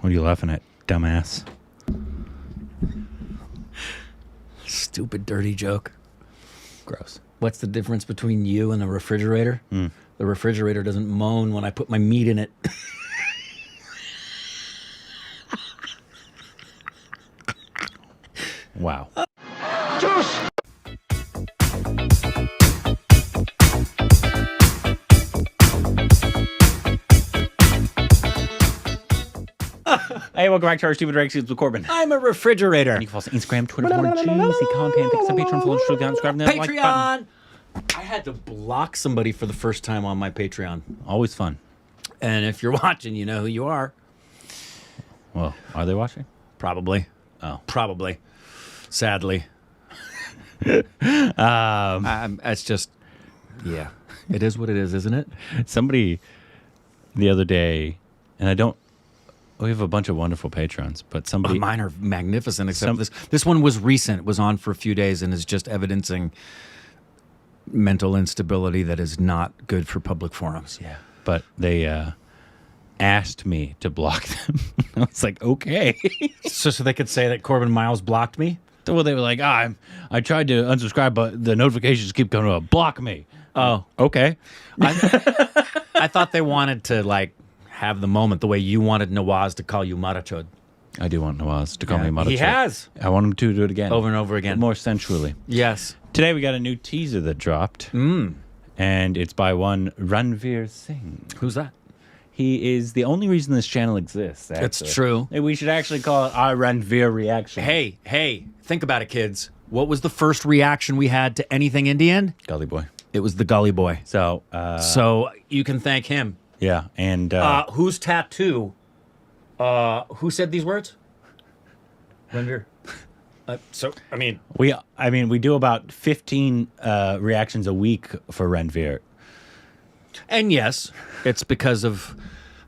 What are you laughing at, dumbass? Stupid, dirty joke. Gross. What's the difference between you and a refrigerator? The refrigerator doesn't moan when I put my meat in it. Wow. Hey, welcome back to our Stupid Rexies with Corbin. I'm a refrigerator. You can follow us on Instagram, Twitter for more juicy content. Click on Patreon for the subscribe and that like button. Patreon! I had to block somebody for the first time on my Patreon. Always fun. And if you're watching, you know who you are. Well, are they watching? Probably. Oh. Probably. Sadly. It's just, yeah. It is what it is, isn't it? Somebody the other day, and we have a bunch of wonderful patrons, but somebody... Mine are magnificent, except this one was recent. It was on for a few days and is just evidencing mental instability that is not good for public forums. Yeah. But they asked me to block them. I was like, okay. So they could say that Corbin Miles blocked me? Well, they were like, I tried to unsubscribe, but the notifications keep coming up. Block me. Oh. Okay. I thought they wanted to, like, have the moment the way you wanted Nawaz to call you Marachod. I do want Nawaz to call me Marachod. He has. I want him to do it again. Over and over again. But more sensually. Yes. Today we got a new teaser that dropped. And it's by one Ranveer Singh. Who's that? He is the only reason this channel exists. Actually. It's true. We should actually call it our Ranveer reaction. Hey, think about it, kids. What was the first reaction we had to anything Indian? Gully Boy. It was the Gully Boy. So you can thank him. Yeah, and... whose tattoo? Who said these words? Ranveer. We do about 15 reactions a week for Ranveer. And yes, it's because of,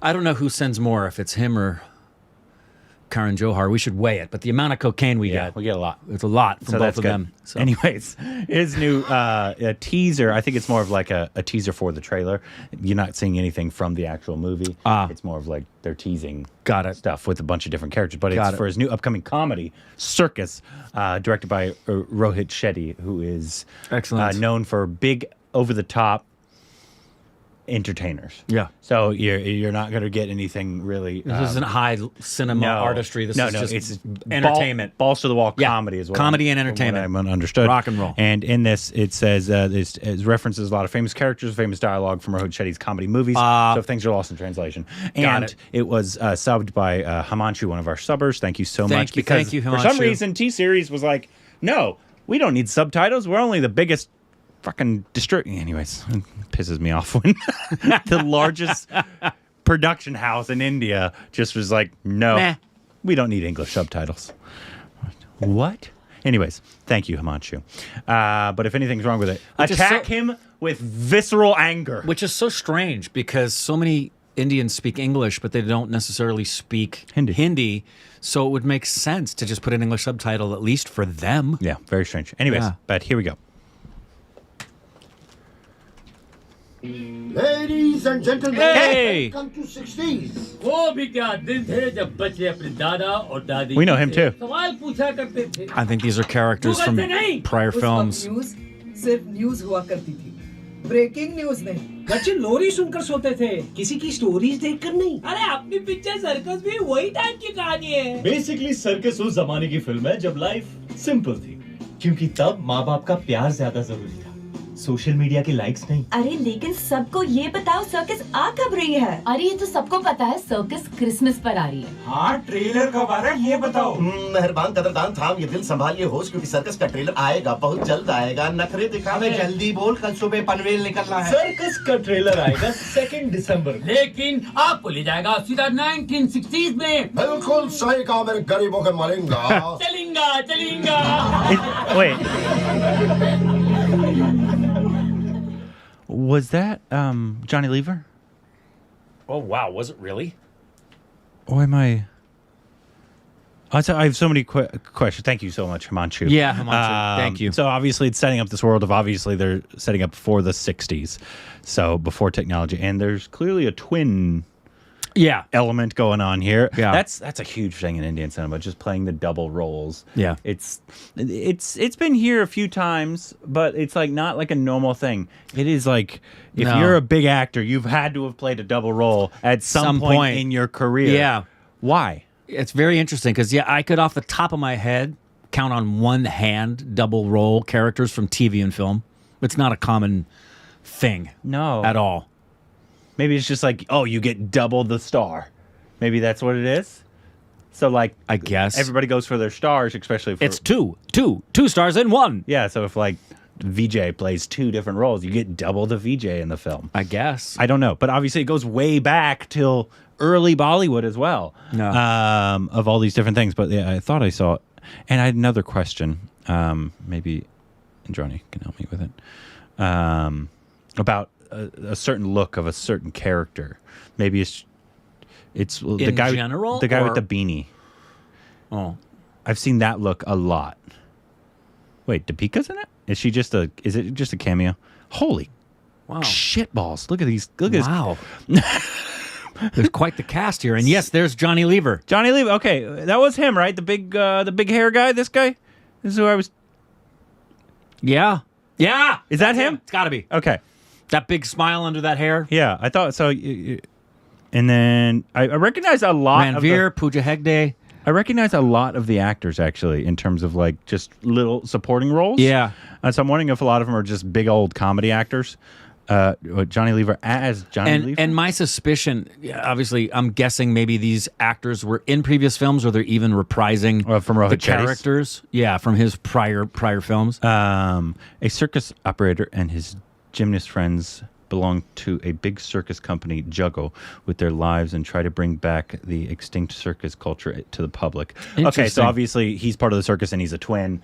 I don't know who sends more, if it's him or Karan Johar. We should weigh it, but the amount of cocaine we get. We get a lot. It's a lot from both of them. So. Anyways, his new teaser, I think it's more of like a teaser for the trailer. You're not seeing anything from the actual movie. It's more of like they're teasing stuff with a bunch of different characters. But it's for his new upcoming comedy, Cirkus, directed by Rohit Shetty, who is known for big, over-the-top entertainers. Yeah. So you're not going to get anything really. This isn't high cinema artistry. This is just it's entertainment. Balls to the wall comedy as well. Comedy and entertainment. I understood. Rock and roll. And in this, it says it references a lot of famous characters, famous dialogue from Rohit Shetty's comedy movies. So if things are lost in translation. And it was subbed by Himanshu, one of our subbers. Thank you so much. Thank you, Himanshu. For some reason, T-Series was like, no, we don't need subtitles. We're only the biggest fucking anyways, it pisses me off when the largest production house in India just was like, no, we don't need English subtitles. What? Anyways, thank you, Himanshu. But if anything's wrong with it, attack him with visceral anger. Which is so strange because so many Indians speak English, but they don't necessarily speak Hindi. So it would make sense to just put an English subtitle, at least for them. Yeah, very strange. Anyways, but here we go. Ladies and gentlemen, welcome to 60s. We know him too. I think these are characters from prior films. Breaking news नहीं बच्चे लोरी सुनकर सोते थे किसी की stories देखकर नहीं अरे अपनी पिक्चर सर्कस भी वही टाइप की कहानी है बेसिकली सर्कस उस जमाने की फिल्म है जब लाइफ सिंपल थी क्योंकि तब माँ बाप का प्यार ज्यादा जरूरी था सोशल मीडिया की लाइक्स नहीं अरे लेकिन सबको ये बताओ सर्कस आ कब रही है अरे ये तो सबको पता है सर्कस क्रिसमस पर आ रही है हाँ ट्रेलर कब आ रहा है ये बताओ मेहरबान कदरदान थाम ये दिल संभालिए होश क्योंकि सर्कस का ट्रेलर आएगा बहुत जल्द आएगा नखरे दिखावे जल्दी बोल कल सुबह पनवेल निकलना है सर्कस का ट्रेलर आएगा 2 दिसंबर लेकिन आपको ले जाएगा सीधा 1960s में बिल्कुल सही कहा मेरे गरीबों के मलेंगा चलेंगा Wait. Was that Johnny Lever? Oh, wow. Was it really? Or am I... I have so many questions. Thank you so much, Himanshu. Yeah, Himanshu. Thank you. So obviously it's setting up this world of obviously they're setting up for the 60s. So before technology. And there's clearly a twin element going on here. Yeah. That's a huge thing in Indian cinema, just playing the double roles. Yeah. It's been here a few times, but it's like not like a normal thing. It is like if No. you're a big actor, you've had to have played a double role at some point in your career. Yeah. Why? It's very interesting because, I could off the top of my head count on one hand double role characters from TV and film. It's not a common thing No. at all. Maybe it's just like, oh, you get double the star. Maybe that's what it is. So like, I guess. everybody goes for their stars, especially for It's two stars in one. Yeah, so if like VJ plays 2 different roles, you get double the VJ in the film. I guess. I don't know, but obviously it goes way back till early Bollywood as well. No. Of all these different things. But yeah, I thought I saw it. And I had another question. Maybe Johnny can help me with it. About a certain look of a certain character. Maybe it's the In guy general, the guy or- with the beanie. Oh. I've seen that look a lot. Wait, Deepika's in it? Is it just a cameo? Holy Wow. shit balls. Look at these. Look at Wow. There's quite the cast here. And yes, there's Johnny Lever. Johnny Lever. Okay, that was him, right? The big hair guy. This guy. This is who I was. Yeah. Yeah. Is that him? It's got to be. Okay. That big smile under that hair. Yeah, I thought so. And then I recognize a lot. Ranveer, Pooja Hegde. I recognize a lot of the actors actually in terms of like just little supporting roles. Yeah. So I'm wondering if a lot of them are just big old comedy actors. Johnny Lever as Johnny Lever. And my suspicion, obviously, I'm guessing maybe these actors were in previous films or they're even reprising from Rohit the Shetty's? characters. Yeah, from his prior films. A circus operator and his gymnast friends belong to a big circus company, Juggo, with their lives and try to bring back the extinct circus culture to the public. Okay, so Interesting. obviously he's part of the circus and he's a twin.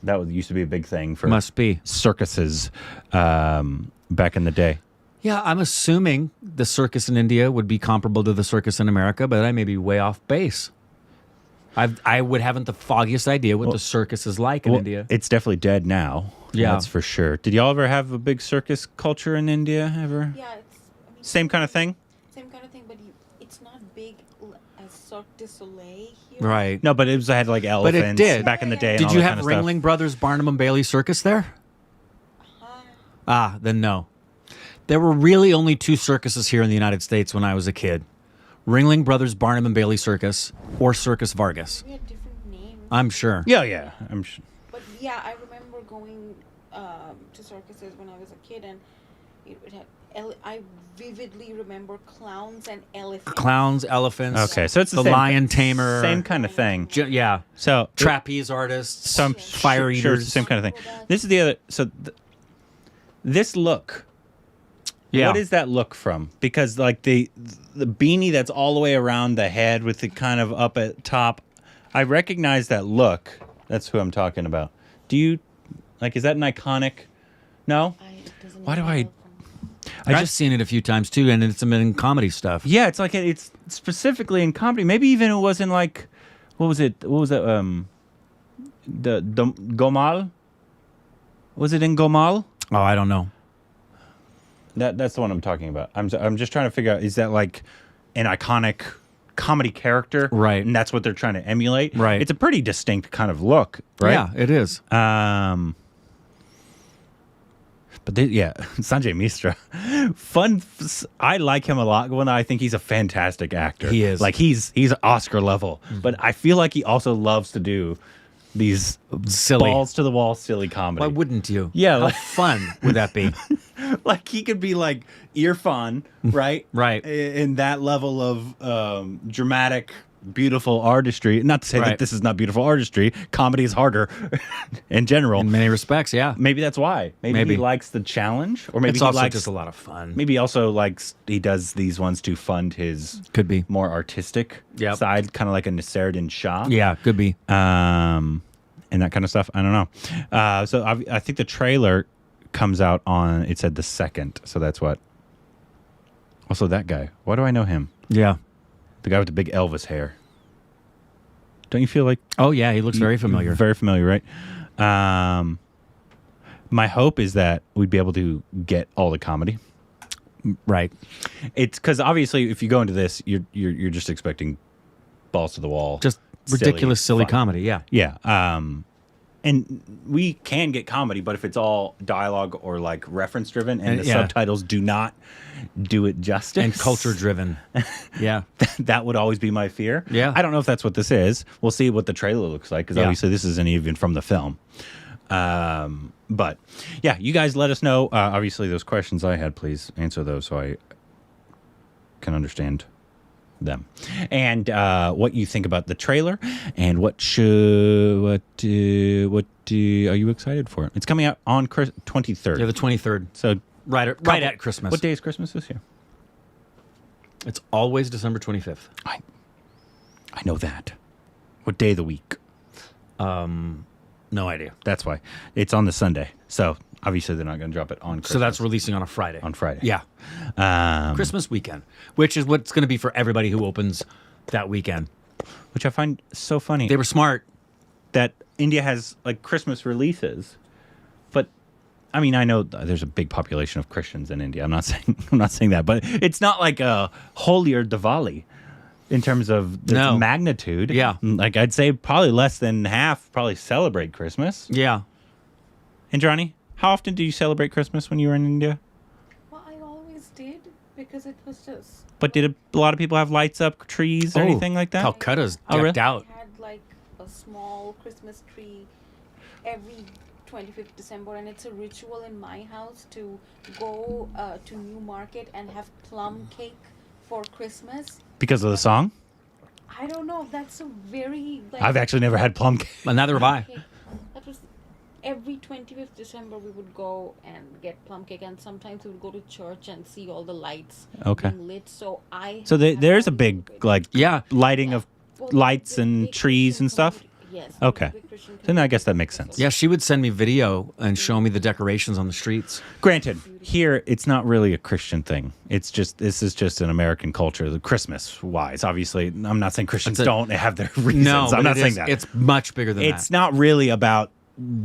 That used to be a big thing for Must be. circuses back in the day. Yeah, I'm assuming the circus in India would be comparable to the circus in America, but I may be way off base. I haven't the foggiest idea what the circus is like in India. It's definitely dead now. Yeah. That's for sure. Did y'all ever have a big circus culture in India ever? Yeah, Same kind of thing? same kind of thing, but it's not big as Cirque du Soleil here. Right. No, but it had like But it elephants did. back in the day. and Did all you that have kind of stuff. Ringling Brothers Barnum and Bailey Circus there? Then no. There were really only 2 circuses here in the United States when I was a kid. Ringling Brothers Barnum and Bailey Circus or Circus Vargas. We had different names. I'm sure. Yeah. I'm sure. But yeah, I remember going to circuses when I was a kid, and it had. I vividly remember clowns and elephants. Clowns, elephants. Okay, so it's the same, lion tamer. same kind of thing. Yeah. So Trapeze artists. some fire sure eaters. it's the same kind of thing. This is the other. So this look. Yeah. What is that look from? Because like the beanie that's all the way around the head with the kind of up at top, I recognize that look. That's who I'm talking about. Do you is that an iconic? No. Why do I? I've just seen it a few times too, and it's been in comedy stuff. Yeah, it's like it's specifically in comedy. Maybe even it was in like, what was it? What was that? The Gomal. Was it in Gomal? Oh, I don't know. That's the one I'm talking about. I'm just trying to figure out, is that like an iconic comedy character? Right. And that's what they're trying to emulate? Right. It's a pretty distinct kind of look, right? Yeah, it is. But Sanjay Misra, I like him a lot. When I think he's a fantastic actor. He is. Like he's Oscar level. But I feel like he also loves to do these Silly. balls to the wall silly comedy. Why wouldn't you? Yeah, How like- fun would that be? Like he could be like Irfan, right? Right. In that level of dramatic, beautiful artistry. Not to say that Right. this is not beautiful artistry. Comedy is harder in general. In many respects, yeah. Maybe that's why. Maybe he likes the challenge, or maybe It's he also likes just a lot of fun. Maybe he also likes he does these ones to fund his Could be. more artistic Yep. side, kind of like a Nasruddin Shah. Yeah, could be. And that kind of stuff. I don't know. So I think the trailer comes out on, it said the 2nd. So that's what. Also that guy. Why do I know him? Yeah. The guy with the big Elvis hair. Don't you feel like? Oh, yeah, he looks very familiar. Very familiar, right? My hope is that we'd be able to get all the comedy. Right. It's because obviously, if you go into this, you're just expecting balls to the wall, Just ridiculous, silly fun. comedy. Yeah. Yeah. And we can get comedy, but if it's all dialogue or like reference driven and the yeah. subtitles do not do it justice And culture driven. Yeah. that would always be my fear. Yeah. I don't know if that's what this is. We'll see what the trailer looks like because Yeah. obviously this isn't even from the film. But yeah, you guys let us know. Obviously, those questions I had, please answer those so I can understand them, and what you think about the trailer, and what are you excited for? It's coming out on 23rd. Yeah, the 23rd. So Right at Christmas. What day is Christmas this year? It's always December 25th. I know that. What day of the week? No idea. That's why it's on the Sunday. So obviously they're not going to drop it on Christmas. So that's releasing on a Friday. on Friday. Yeah. Christmas weekend, which is what's going to be for everybody who opens that weekend. Which I find so funny. They were smart. That India has like Christmas releases, but I mean, I know there's a big population of Christians in India. I'm not saying that, but it's not like a holier Diwali in terms of the No. magnitude. Yeah. Like I'd say probably less than half probably celebrate Christmas. Yeah. And Johnny, how often do you celebrate Christmas when you were in India? Well, I always did because it was just. But did a lot of people have lights up, trees, or anything like that? Calcutta's Oh, really? decked out. I had like a small Christmas tree every 25th December, and it's a ritual in my house to go to New Market and have plum cake for Christmas. Because of the song? I don't know. That's a very like. I've actually never had plum cake. But neither have I. cake. That was every 25th December we would go and get plum cake, and sometimes we would go to church and see all the lights Okay. being lit. So So have there's a always big been- like Yeah. lighting of Well, lights the and big trees Christian and stuff. community- Yes. Okay. the big Christian Then I guess that community makes also. sense. Yeah, she would send me video and show me the decorations on the streets. Granted, here it's not really a Christian thing. It's just this is just an American culture, the Christmas wise. Obviously, I'm not saying Christians That's it. don't have their reasons. No, I'm but not it saying is- that. It's much bigger than It's that. not really about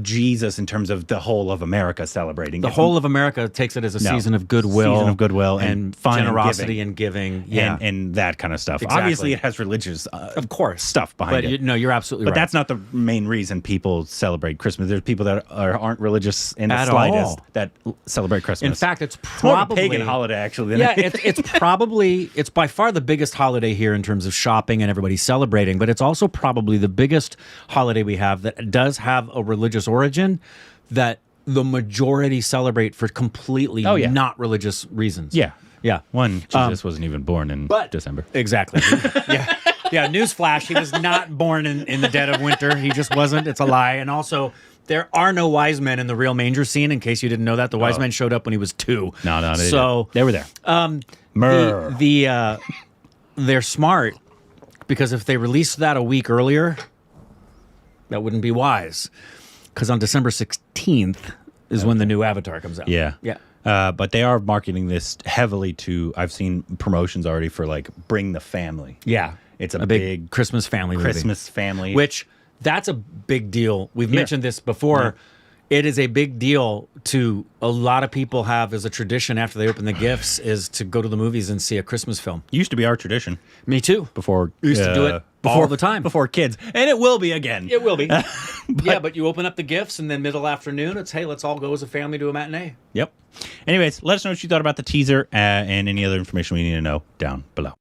Jesus in terms of the whole of America celebrating. The It's- whole of America takes it as a No. season of goodwill. Season of goodwill and fun and generosity giving. and giving. Yeah. and that kind of stuff. Exactly. Obviously, it has religious, of course. stuff behind But it. no, you're absolutely But right. that's not the main reason people celebrate Christmas. There's people that aren't religious in the At slightest all. that celebrate Christmas. In fact, it's it's more of a probably pagan holiday, actually. Than Yeah, anything. it's by far the biggest holiday here in terms of shopping and everybody celebrating, but it's also probably the biggest holiday we have that does have a religious origin that the majority celebrate for completely Oh, yeah. not religious reasons. Yeah. Yeah. One, Jesus wasn't even born in December. Exactly. Yeah. Yeah. Newsflash, he was not born in the dead of winter. He just wasn't. It's a lie. And also, there are no wise men in the real manger scene, in case you didn't know that. The wise men showed up when he was 2. No, they So didn't. They were there. They're smart because if they released that a week earlier, that wouldn't be wise. Because on December 16th is when the new Avatar comes out. Yeah. Yeah. But they are marketing this heavily to, I've seen promotions already for like bring the family. Yeah. It's a big Christmas family movie. Christmas family. Which, that's a big deal. We've mentioned this before. It is a big deal to a lot of people have as a tradition after they open the gifts is to go to the movies and see a Christmas film. Used to be our tradition Me too. before. We used to do it all the time. Before kids. And it will be again. It will be. Yeah, but you open up the gifts and then middle afternoon, it's, hey, let's all go as a family to a matinee. Yep. Anyways, let us know what you thought about the teaser and any other information we need to know down below.